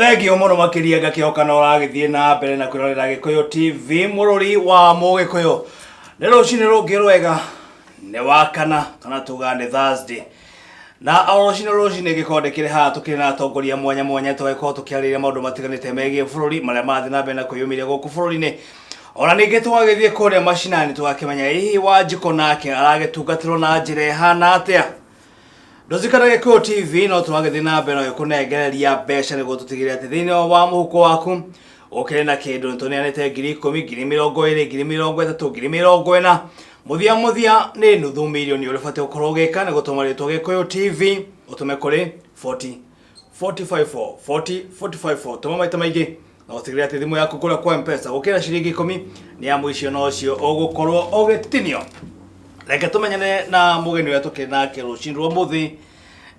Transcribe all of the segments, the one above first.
Thengio muno makiria ngakioka no ragithie na mbere na kwirorera Gikuyu TV mururi wa Mugikuyu. Ni rucini rungi rwega ni wakana kana tuga ni Thursday. Na rucini gikonde kiri ha tukiri na atongoria mwanya mwanya tweko tukiariria maundu matiganite megie bururi maria mathi na mbere na kwiyumiria guku bururi-ini. Ona ningi twagithie kuria mashinani tugakimenya hihi Wanjiku nake aragitungatirwo na njira ihana atia. Ndozikana Gikuyu TV no twagithie na mbere no kunengereria mbeca niguo tutigire ati thiini wa muhuko waku ukire na kindu ntonianite 10,000 20,000 20,30 20,40 muthia ni nuthu milioni uribate ukorwo ugika niguo tumaritwo Gikuyu TV utume kuri 40 454 40 454 tuma maita maingi na utigire ati thimu yaku kuria kwa M-Pesa ukira ciringi 10 ni amu icio no cio ugukorwo ugitinio. Reke tumenyane na mugeni wetu kinake rucini rwa muthi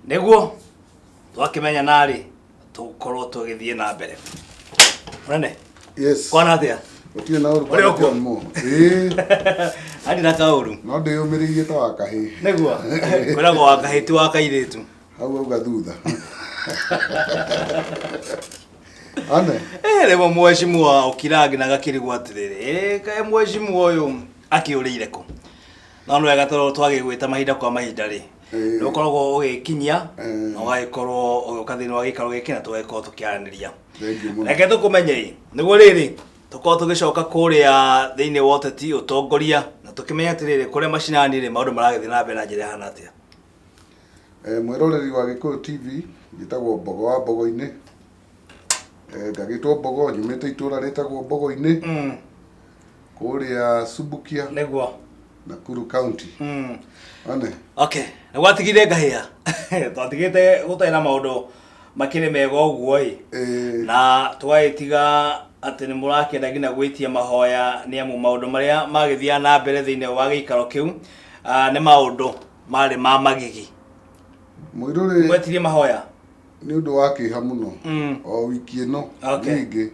niguo twakimenya nari tukorwo tugithie na mbere. Nene Yes. Kwana atia? Utie na uru kwa mo. Andi na kauru. No ndiyumiririe ta wakahi. Niguo. Kwira go wakahi ti wakairitu. Hau auga thutha. Ane. Levo mheshimiwa wa Ukiragi na gakirigwa atiriri. Kae mheshimiwa uyu akiurire ku. Na no wega twagigwita mahinda kwa mahinda ri. No korwo ugikinyia no gagikorwo ukathini wa gikaro gikina tweko tukiaraniria. Reke tukumenye niguo riri tukorwo tugicoka kuria thiini wa uteti utongoria na tukimenya atiriri kuria mashinani ri maundu maragithii na mbere na njira hana atia. Mwiroreri wa Gikuyu TV gitagwo Mbogo wa Mbogo-ini. Ngagitwo Mbogo nyumite itura ritagwo Mbogo-ini. Kuria Subukia Niguo Nakuru County. Ane. Okay. Nagwatigire ngahia. Twatigite gutaira maundu makire mega uguo na twaitiga ati ni murakenda ngina gwitia mahoya ni amu maundu maria magithia na mbere thiini wa gikaro kiu ni maundu mari ma magigi. Mwirore gwetirie mahoya ni undu wa kiha muno. O wiki ino ningi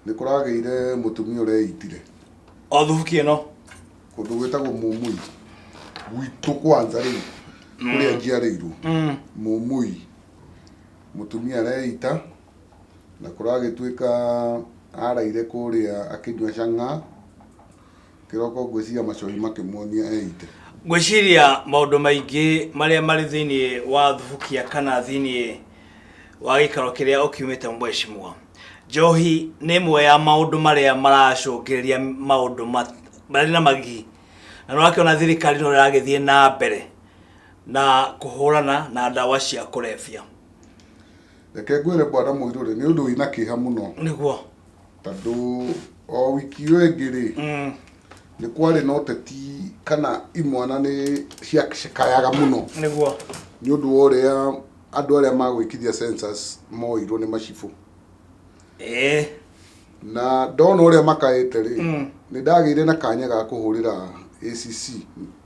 ni kurageire mutumia ureitire o thubuki ino kundu gwetagwo Mumui gwitu kwanza ri kuria njiarirwo Mumui mutumia areita na kuragituika araire kuria akinywa canga kiroko gwiciria macoi makimuonia eite. Gwiciria maundu maingi maria mari thiini wa thubukia kana thiini wa gikaro kiria ukiumite mheshimiwa njohi ni imwe ya maundu maria maracungiriria maundu mari na magigi na no akiona thirikari no ragithie na mbere na kuhurana na ndawa cia kurefia. Reke ngwire bwana Mwirure ni undu wina kiha muno Niguo tondu o wiki iyo ingiri ni kwari no teti kana imwana ni ciakayaga muno. Niguo ni undu uria andu aria magwikithia census moirwo ni macibu na ndona uria makaite ri ni ndagire na kanya ga kuhurira ACC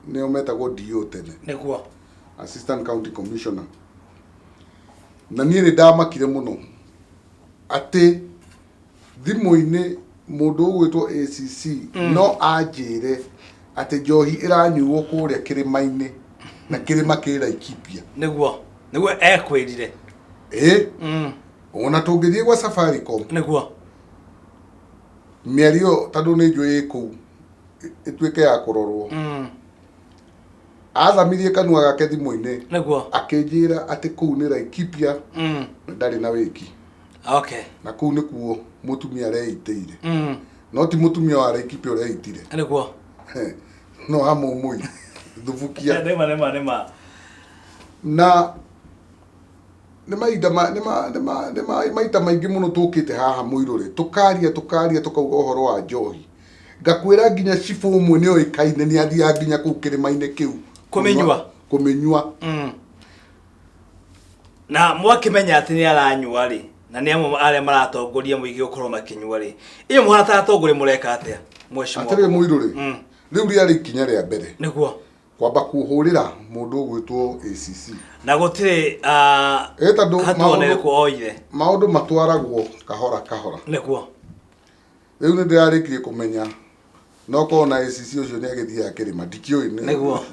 nio metagwo DO tene. Niguo Assistant County Commissioner na ni ndamakire muno ati thimu-ini mundu ugwitwo ACC no anjire ati njohi iranyuo kuria kirima-ini na kirima kira Laikipia. Niguo ekwirire ona tungithie gwa Safaricom niguo miario tondu ni njui ku ituike ya kurorwo athamirie kanua gake thimu-ini niguo akinjira ati kuu ni Laikipia ndari na wiki. Okay. Na kuu nikuo mutumia areiteire no ti mutumia wa Laikipia ureitire niguo no ha Mumui thubukia nema na ni maita maingi muno tukite haha Mwirure tukaria tukauga uhoro wa njohi ngakwira nginya cibu umwe ni oikaine ni athia nginya ku kirima-ini kiu kumenywa na mwakimenya ati ni aranyua ri na ni amu aria maratongoria muigi ukorwo makinyua ri iyo muhana ta atongoria mureka atia mheshimiwa atire Mwirure riu ria ikinya ria mbere niguo kwamba kuhurira mundu ugwitwo ACC na gutire tondu hatuone ku oire maundu matwaragwo kahora niguo riu ni ndirarikirie kumenya no kona ACC ucio ni agithia kirima ndikioi niguo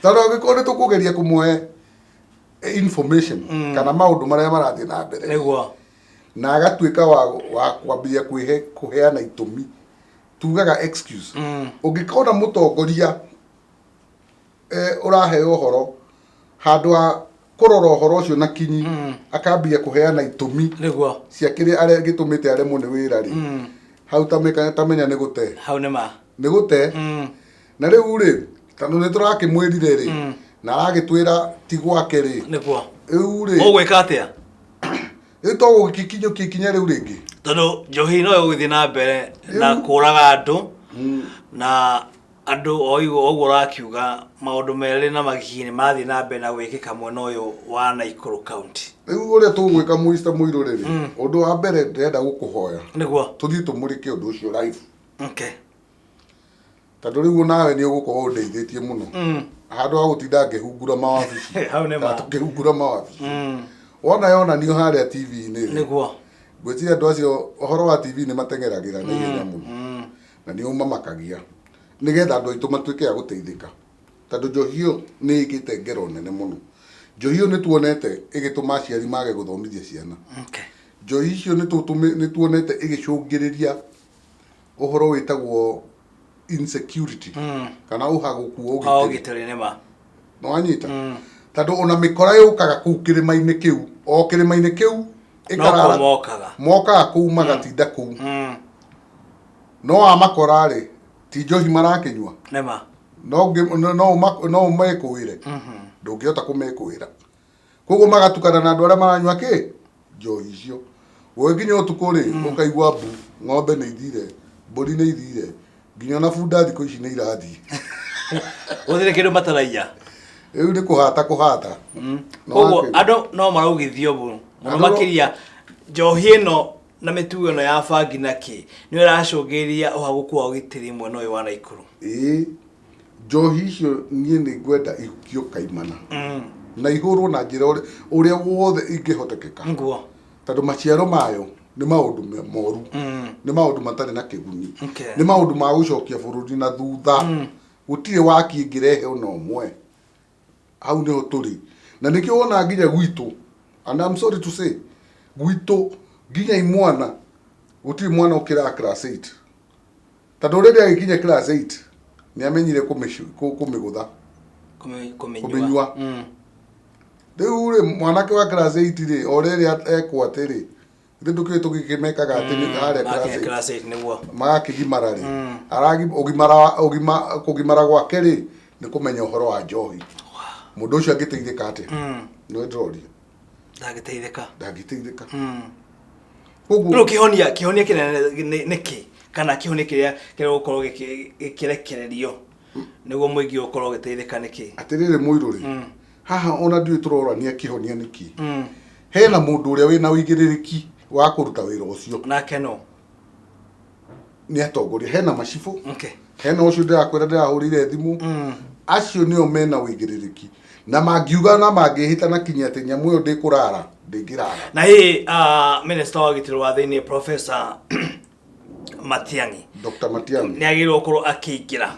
tondu angikorwo tukugeria kumwe information kana maundu maria marathie na mbere niguo na agatuika wa kwambia kuheana itumi tugaga excuse ungikona mutongoria uraheo horo handu a kurora horo ucio na kinyi akambia kuheana itumi niguo cia kiri aria gitumite are mune wira ri hau tamenya ni gute hau nima ni gute na riu ri tandu ni turakimwirire ri na aragitwira ti gwake ri niguo riu ri ugwika atia ito gikinyo kikinya riu ringi tondu njohi no guthii na mbere na kuraga andu na andu oiguo rakiuga maundu meri na magini mathii na mbere na gwikika mwena uyu wa Naikuru County riu uria tugwika Mr. Muiruri ri undu wa mbere ndenda gukuhoya niguo tuthii tumurike undu ucio live okay tondu riu nawe ni ugukorwo undeithitie muno handu ha gutinda ngihungura mawabici hau nima tukihungura mawabici yona niyo haria TV-ini niguo gwiciria andu acio uhoro wa TV ni matengeragira na ihenya muno na ni umamakagia nigetha andu aitu matuike ya guteithika tondu njohio ni igite ngero nene muno njohio ni tuonete igituma aciari mage guthomithia ciana okay njohi icio ni tuonete igicungiriria uhoro witagwo insecurity kana uhaguku ugitiri nima no anyita tondu ona mikora yukaga kuu kirima-ini kiu o kirima-ini kiu ikarara mokaga kuu magatinda kuu no amakora ri ti njohi marakinyua nima no umekuire ndungihota kumekuira koguo magatukana na andu aria maranyua ki njohi icio we nginya utuku ri ukaigua mbu ng'ombe ni ithire mburi ni ithire nginya na bunda thikũ ici nĩ irathi uthire kindu mataraia riu ni kuhata koguo andu no maraugithio bu muno makiria njohi ino na mitugo ino ya bangi na ki ni uracungiria uhaguku wa ugitiri mwena uyu wa Naikuru njohi icio nie ni ngwenda ihukio kaimana na ihurwo na njira uria wothe ingihotekeka nguo tondu maciaro mayo ni maundu moru ni maundu matari na kiguni ni maundu ma gucokia bururi na thutha gutire waki ngirehe ona umwe hau niho turi na nikio wona nginya gwitu and I'm sorry to say gwitu nginya imwana gutire mwana ukira class 8 tondu rĩrĩa agĩkinya class 8 ni amenyire kumigutha kuminyua riu ri mwanake wa class 8 ri orĩrĩa ekwo atĩrĩ ndukire tugikimekaga atĩ haria class 8 niguo magakigimara ri kugimara gwake ri ni kumenya uhoro wa njohi mundu ucio agiteithika ati no ndroria ndagiteithika koguo kihonia kinene niki kana kihonia kiria gukorwo gikirekererio niguo muingi ukorwo giteithika niki atiriri Muiruri haha ona ndui turorania kihonia niki hena mundu uria wina uigiririki wa kuruta wira ucio nake no ni atongoria hena macibu hena ucio ndirakwira ndirahurire thimu acio nio mena uigiririki na mangiuga na mangihita na kinya ati nyamu yo ndikurara ndingirara na hii minister wa gitiro wa thiini Professor Matiang'i Dr. Matiang'i ni agirwo korwo akiingira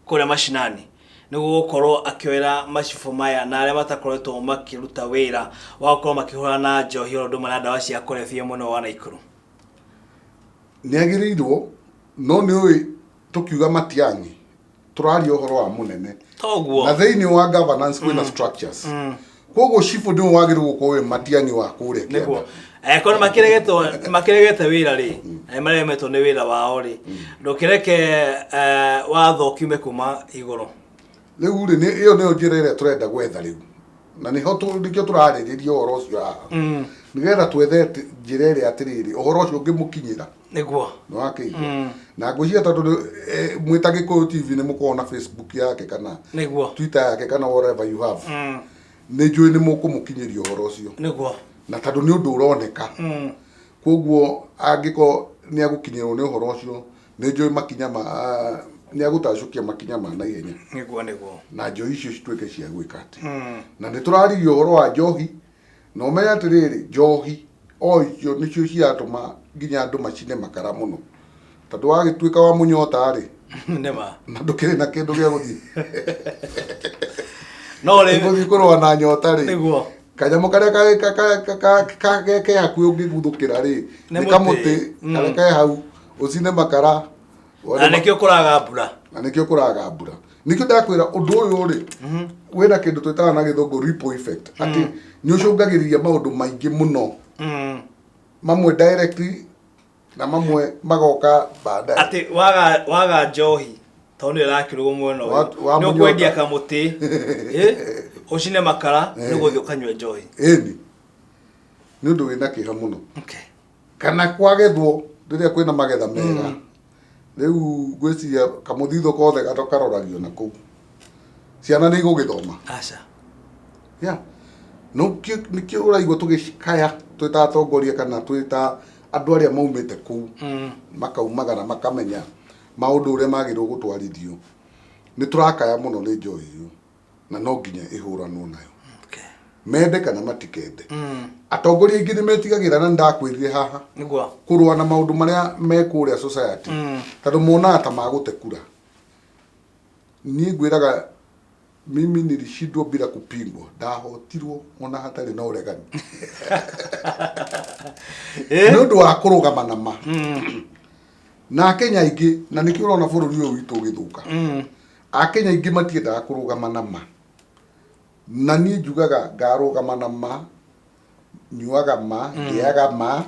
kuria mashinani niguo gukorwo akioera macibu maya na aria batakoretwo makiruta wira wa gukorwo makihura na njohi ro nduma na ndawa cia kurebia muno wa Naikuru ni agirirwo no ni oi tukiuga Matiang'i turaria uhoro wa munene toguo na thiini wa governance kwina structures koguo cibu ndio wagirwo gukorwo Matiang'i wa kuria niguo kono makiregete wira ri maremetwo ni wira wao ri ndukireke watho kiume kuma iguru riu ri iyo niyo njira iria turenda gwetha riu na niho nikio turaririria uhoro ucio haha nigetha twethe njira iria atiriri uhoro ucio ungimukinyira niguo no akiigua na ngwiciria tondu mwita Gikuyu TV ni mukorwo na Facebook yake kana niguo Twitter yake kana whatever you have ni njui ni mukumukinyiria uhoro ucio niguo na tondu ni undu uroneka koguo angiko ni agukinyirwo ni uhoro ucio ni njui makinya ni agutacukia makinya ma naihenya niguo na njui icio cituike cia gwika ati na ni turariria uhoro wa njohi no menya atiriri njohi o icio nicio ciatuma nginya andu macine makara muno tondu wagituika wa munyota ri nema na ndukiri na kindu gia guthii no le ngũthiĩ na nyota rĩ niguo kanyamũ karĩa ke hakuhĩ ũngĩguthũkĩra rĩ nĩ kamũtĩ karĩa ke hau ũcine makara na nĩkĩo kũraga mbura nikio ndakwĩra ũndũ ũyũ rĩ wĩna kĩndũ twĩtaga na gĩthũngũ ripple effect atĩ nĩ ũcũngagĩrĩria maũndũ maingĩ mũno mamwe directly na mamwe magoka baadaye atĩ waga njohi tondũ nĩ ĩrakĩrũgwo mwena ũyũ nĩ ũkwendia kamũtĩ ũcine makara nĩ gũthiĩ ũkanyua njohi ĩni nĩ ũndũ wĩna kĩeha mũno kana kwagethwo rĩrĩa kwĩna magetha mega rĩu ngwĩciria kamũthithũ kothe karoragio na kũu ciana nĩ igũgĩthoma aca nĩkĩo ũraigua tũgĩkaya twĩ ta atongoria kana twĩ ta andũ arĩa maumĩte kũu makaumagara makamenya maũndũ ũrĩa magĩrĩirwo gũtwarithio nĩ tũrakaya mũno nĩ njohi ĩyo na no nginya ĩhũranwo nayo mende kana matikende atongoria aingĩ nĩ metigagĩra na ndakwĩrire haha kũrũa na maũndũ marĩa me kũrĩa society tondũ monaga ta magũte kura niĩ ngwĩraga mimi nilishindwa bila kupingwa ndahotirwo ona hatarĩ na ũregani nĩ ũndũ wa kũrũgama na ma na Kenya aingĩ na nĩkĩo ũrona bũrũri ũyũ witũ ũgĩthũka Akenya aingĩ matiendaga kũrũgama na ma na niĩ njugaga ngarũgama na ma nyuaga ma ndĩaga ma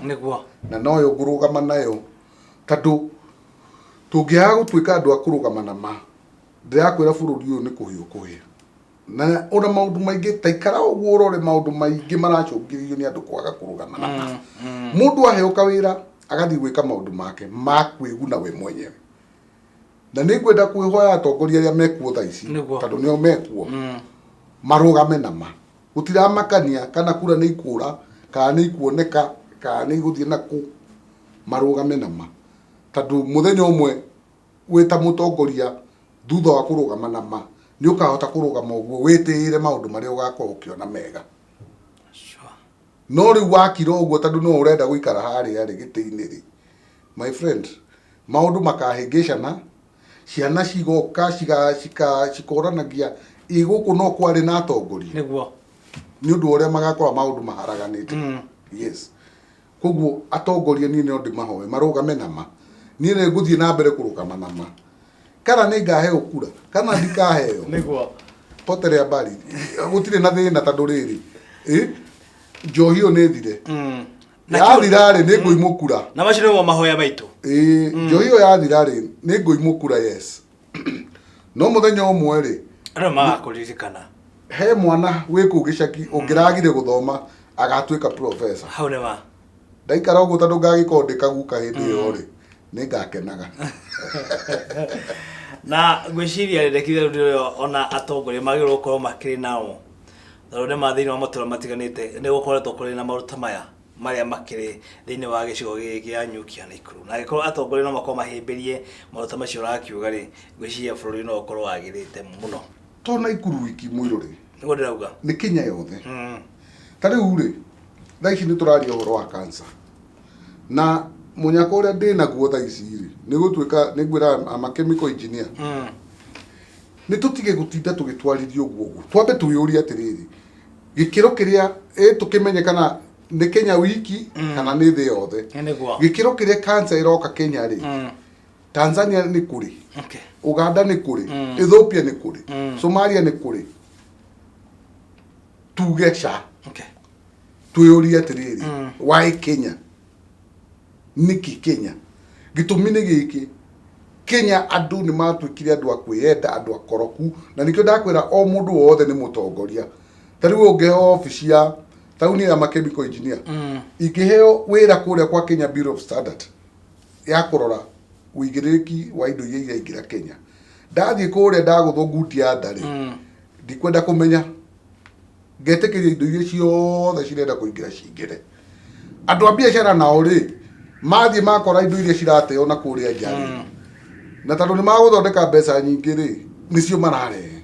na noyo ngũrũgama nayo tondũ tũngĩaga gũtuĩka andũ a kũrũgama na ma ndĩrakwĩra bũrũri ũyũ nĩ kũhĩa ũkũhĩa na ona maũndũ maingĩ taikara ũguo ũrore maũndũ maingĩ maracũngĩrĩrio nĩ andũ kwaga kũrũgama na ma mũndũ aheo kawĩra agathiĩ gwĩka maũndũ make ma kwĩguna we mwenyewe na nĩ ngwenda kwĩhoya atongoria arĩa mekuo thaa ici tondũ nĩo mekuo marũgame na ma gũtiramakania kana kura nĩ ikũra kana nĩ ikuoneka kana nĩ igũthiĩ nakũ marũgame na ma tondũ mũthenya ũmwe wĩ ta mũtongoria thutha wa kũrũgama na ma nĩ ũkahota kũrũgama ũguo wĩtĩĩre maũndũ marĩa ũgakorwo ũkĩona mega no rĩu wakira ũguo tondũ no ũrenda gũikara harĩa rĩ gĩtĩ-inĩ rĩ my friend maũndũ makahĩngĩcana ciana cigoka cikoranagia igũkũ no kwarĩ na atongoria nĩguo nĩ ũndũ ũrĩa magakora maũndũ maharaganĩte yes koguo atongoria niĩ no ndĩmahoe marũgame na ma niĩ nĩ ngũthiĩ na mbere kũrũgama na ma kana nĩ ngaheo kura kana ndikaheo nĩguo potere habari gũtirĩ na thĩna tondũ rĩrĩ njohi ĩyo nĩ thire yathira rĩ nĩ ngũimũkura na macio nĩmo mahoya maitũ njohi ĩyo yathira rĩ nĩ ngũimũkura yes no mũthenya ũmwe rĩ andũ magakũririkana he mwana wĩ kũu gĩcaki ũngĩragire gũthoma agatuĩka professor hau nĩ ma ndaikara ũguo tondũ ngagĩkorwo ndĩkaguka hĩndĩ ĩyo rĩ nĩ ngakenaga na ngwĩciria rĩrekithia rĩu ona atongoria magĩrĩirwo gũkorwo makĩrĩ nao tondũ nĩ mathĩinĩ wa matũũra matiganĩte nĩ gũkoretwo kũrĩ na maruta maya marĩa makĩrĩ thĩinĩ wa gĩcigo gĩkĩ kĩa Nyukia na Ikuru na angĩkorwo atongoria no makorwo mahĩmbĩrie maruta macio ũrakiuga rĩ ngwĩciria bũrũri no ũkorwo wagĩrĩte mũno to na Ikuru wiki mũirũ rĩ nĩguo ndĩrauga nĩ Kenya yothe ta rĩu rĩ thaa ici nĩ tũraria ũhoro wa cancer na mũnyaka ũrĩa ndĩnaguo thaa ici rĩ nĩ gũtuĩka nĩ ngwĩra ama chemical engineer nĩ tũtige gũtinda tũgĩtwarithio ũguo twambe twĩyũrie atĩrĩrĩ gĩkĩro kĩrĩa tũkĩmenye kana nĩ Kenya wiki kana nĩ thĩ yothe gĩkĩro kĩrĩa cancer ĩroka Kenya rĩ Tanzania nĩ kũrĩ Uganda nĩ kũrĩ Ethiopia nĩ kũrĩ Somalia nĩ kũrĩ tuge cha twĩyũrie atĩrĩrĩ why Kenya niki Kenya gĩtũmi nĩ gĩkĩ Kenya andũ nĩ matuĩkire andũ a kwĩyenda andũ akoroku na nĩkĩo ndakwĩra o mũndũ wothe nĩ mũtongoria ta rĩu ũngĩheo ofici ya tauni ya chemical engineer ingĩheo wĩra kũrĩa kwa Kenya Bureau of Standard ya kũrora ũigĩrĩrĩki wa indo iria iraingĩra Kenya ndathiĩ kũrĩa ndagũthwo nguti ya ndarĩ ndikwenda kũmenya ngetĩkĩria indo iria ciothe cirenda kũingĩra cingĩre andũ a biacara nao rĩ mathiĩ makora indo iria cirateo na kũrĩa nja na tondũ nĩ magũthondeka mbeca nyingĩ rĩ nĩcio mararehe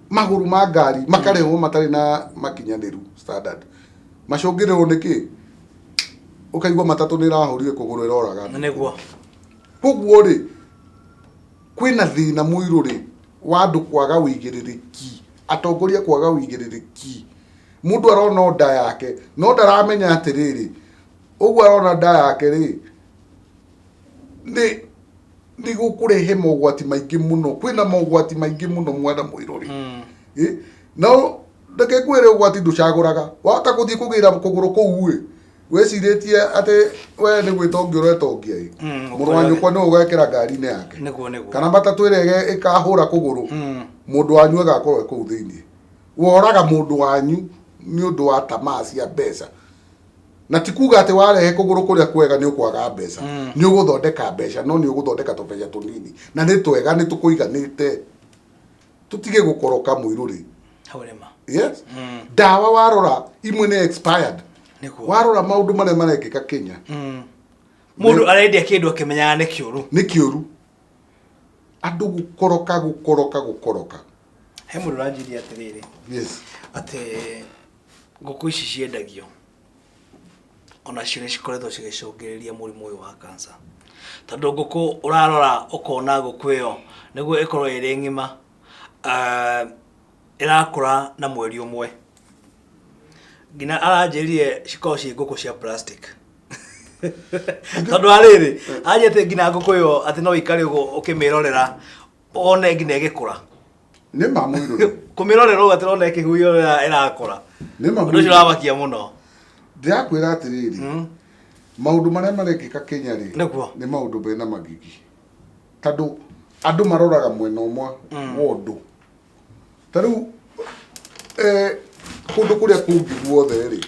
magũrũ ma ngari makarehwo matarĩ na makinyanĩru standard macũngĩrĩrwo nĩkĩ ũkaigua matatũ nĩ ĩrahũrire kũgũrũ ĩroraga nĩguo koguo rĩ kwĩna thĩna mũirũ rĩ wa andũ kwaga ũigĩrĩrĩki atongoria kwaga uigĩrĩrĩki mundu arona nda yake no ndaramenya atiriri uguo arona nda yake ri ni gukurehe mogwati maingi muno kwina mogwati maingi muno mwana Muiruri no ndeke kwire ugwati nducaguraga wata kuthii kugira kuguru kuu weciritie ati we ni gwitongia uretongia muru wanyu kwa no ugekira ngari-ini yake kana matatu ire ikahura kuguru mundu wanyu agakorwo kuu thiini woraga mundu wanyu ni undu wa tamaa cia mbeca na tikuga ati warehe kuguru kuria kwega ni ukwaga mbeca ni uguthondeka mbeca no ni uguthondeka tubeca tunini na ni twega ni tukuiganite tutige gukoroka Muiruri haurema yes dawa warora imwe ni expired warora maundu maria marekika Kenya mundu arendia kindu akimenyaga ni kiuru andu gukoroka he mundu ranjiria atiriri yes ati nguku ici ciendagio ona cio nĩ cikoretwo cigĩcũngĩrĩria mũrimũ ũyũ wa cancer tondũ ngũkũ ũrarora ũkona ngũkũ ĩyo nĩguo ĩkorwo ĩrĩ ng'ima ĩrakũra na mweri ũmwe nginya aranjĩrire cikorwo ciĩ ngũkũ cia plastic tondũ arĩrĩ anjĩte nginya ngũkũ ĩyo atĩ no ikare ũguo ũkĩmĩrorera one nginya ĩgĩkũra nĩ Muiruri kũmĩrorera ũguo atĩ ũrona ĩkĩhuhia ũrakũra ũndũ ũcio ũramakia mũno ndirakwira atiriri maundu maria marekika Kenya ri ni maundu mena magigi tondu andu maroraga mwena umwe wondu tariu kundu kuria kungi guothe ri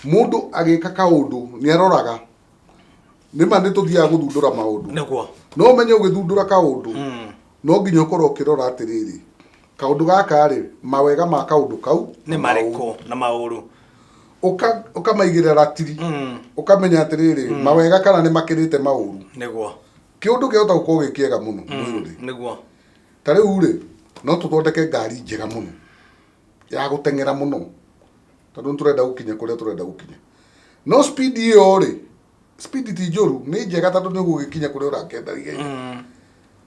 mundu agika kaundu ni aroraga nima ni tuthia guthundura maundu no menye ugithundura kaundu no nginya ukorwo ukirora atiriri kaundu gaka ri mawega ma kaundu kau ni mariko na mauru ukamaigirira ratiri ukamenya atiriri mawega kana ni makirite mauru niguo kiundu gihota gukorwo gikiega muno Muiruri niguo tariu ri no tuthondeke ngari njega muno ya gutengera muno tondu turenda gukinya kuria turenda gukinya no speed iyo ri speed ti njuru ni njega tondu ni gugikinya kuria urakenda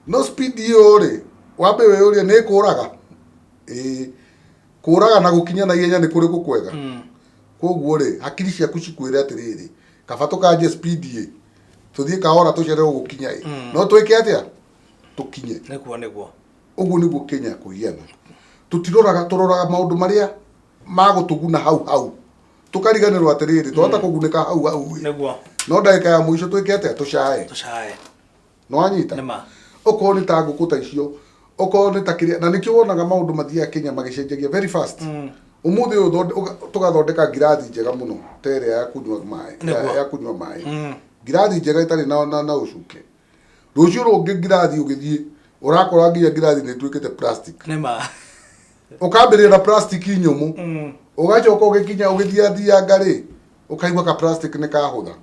no speed iyo ri wambe we uria ni kuraga kuraga na gukinya na ihenya ni kuri gukwega koguo ri hakiri ciaku cikwire atiriri kaba tukanje speed tuthie kahora tucererwo gukinya no twike atia tukinye niguo uguo niguo Kenya kuhiana turoraga maundu maria magutuguna hau tukariganirwo atiriri twata kuguneka hau niguo no ndagika ya muico twike atia tucae no anyita nima uko ni ta nguku ta icio uko ni ta kiria na nikio wonaga maundu mathia Kenya magicenjagia very fast umuthi tugathondeka ngirathi njega muno tere ya kunywa mai ngirathi njega itari na ucuke rucio rungi ngirathi ugithie urakora nginya ngirathi ni twikite plastic nima ukambirira plastic nyumu ugacoka ugikinya ugithia ngari ukaigwa ka plastic ni kahutha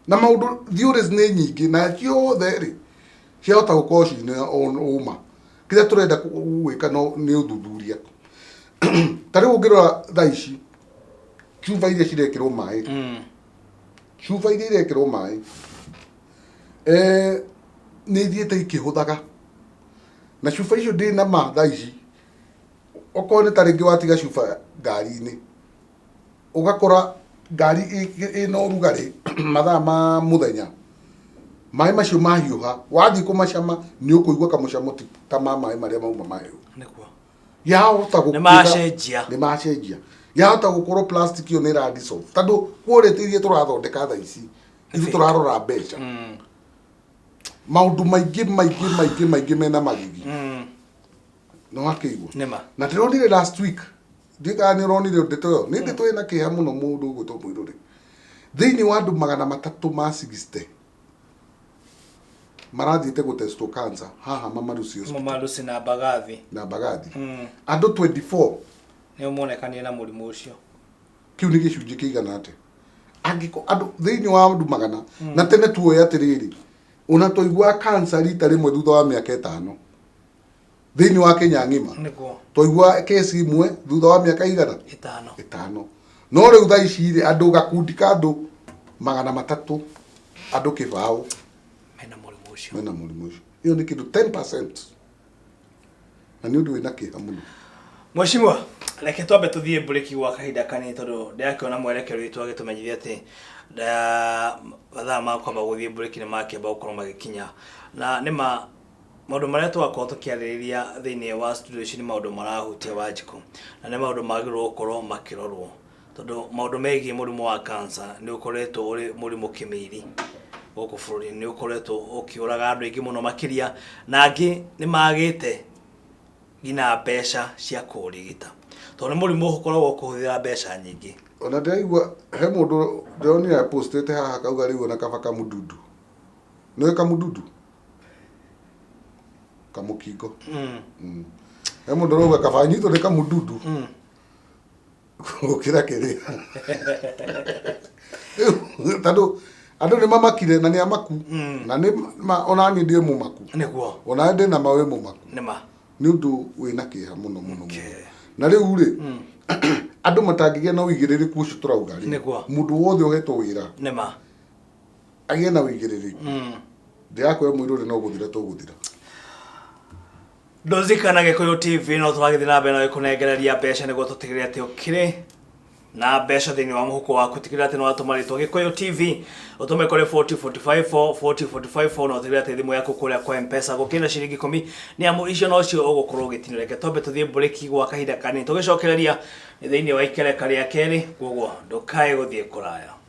na maundu theories ni nyingi na ciothe ri ciahota gukorwo cina uma kira turenda gwika no ni uthuthuria tariu ngirora thaa ici chuva iria cirekirwo mai chuva iria irekirwo mai ni thiete ikihuthaga na chuva icio ndina ma thaa ici okorwo ni taringi watiga chuva ngari-ini ugakora ngari ina urugari mathaa ma muthenya mai macio mahiuha wathi kumacama ni ukuigua kamucamo ta mai maria mauma mayo niguo yahota gucenjia ni macenjia yahota gukorwo plastic yo ni ra dissolve tondu quality iria turathondeka thaa ici ithu turarora mbeca maundu maingi mena magigi no akigwo na ndironire last week ndika ni ronire ndeto ni ndeto ina kiha muno mundu gwitwo Muiruri thiini wa andu 360 marathiite gutesto cancer haha Mamarusi na Bagathi andu 24 ni umonekanie na murimu ucio kiu ni gicunji kiigana ate angiko andu thiini wa andu 100 na tene tuoya atiriri una toigua cancer rita rimwe thutha wa miaka 5 thiini wa Kenya ngima niguo toigua kesi imwe thutha wa miaka igana 5 no riu thaa ici ri andu gakundi ka andu 300 andu kibao mena murimu ucio iyo ni kindu 10% na ni undu wina kiha muno Mheshimiwa, reke twambe tuthie break gwa kahinda kanini tondu ndirakiona mwerekero witu agitumenyithia ati bathaa ma kwamba guthie break ni makiamba gukorwo magikinya na nima maundu maria twakorwo tukiarĩrĩria thĩinĩ wa studio ici ni maundu marahutia Wanjikũ na ni maundu magĩrĩirwo gũkorwo makĩrorwo tondu maundu megiĩ mũrimũ wa cancer ni ukoretwo uri mũrimũ kĩmĩiri gũkũ bũrũri ni ukoretwo ũkĩũraga andũ aingĩ mũno makĩria na angĩ ni magĩte gina mbeca cia kũrigita tondu nĩ mũrimũ ũkoragwo kũhũthĩra mbeca nyingĩ. Ona ndaigua he mũndũ ndĩronire postete haha kauga rĩu ona kaba kamũdudu nĩwe kamũdudu kamũkingo he mũndũ rauga kaba nyitwo nĩ kamũdudu gũkĩra kĩrĩa tondũ andũ nĩ mamakire na nĩ amaku na nĩ ona niĩ ndĩ mũmaku nĩguo ona ndĩ na mawe mũmaku nĩma nĩ ũndũ wĩna kĩeha mũno mũno na rĩu rĩ andũ matangĩgĩa na ũigĩrĩrĩku ũcio tũrauga rĩ mũndũ wothe ũhetwo wĩra nĩma agĩe na ũigĩrĩrĩku ndĩrakũhe Mũirũrĩ no gũthira tũgũthira. Ndũzikana Gĩkũyũ TV no tũragĩthiĩ na mbere na gũkũnengereria mbeca nĩguo tũtigĩrĩre atĩ ũkĩrĩ na mbeca thĩinĩ wa mũhuko waku tigĩrĩre atĩ nĩ watũma rĩtwa Gĩkũyũ TV ũtũme kũrĩ 40454 na ũtigĩrĩre atĩ thimũ yaku kũrĩa kwa M-Pesa gũkĩrĩ na ciringi 10 nĩ amu icio nocio ũgũkorwo ũgĩtinio. Reke twambe tũthiĩ break gwa kahinda kanini tũgĩcokereria thĩinĩ wa ikereka rĩa kerĩ koguo ndũkae gũthiĩ kũraya.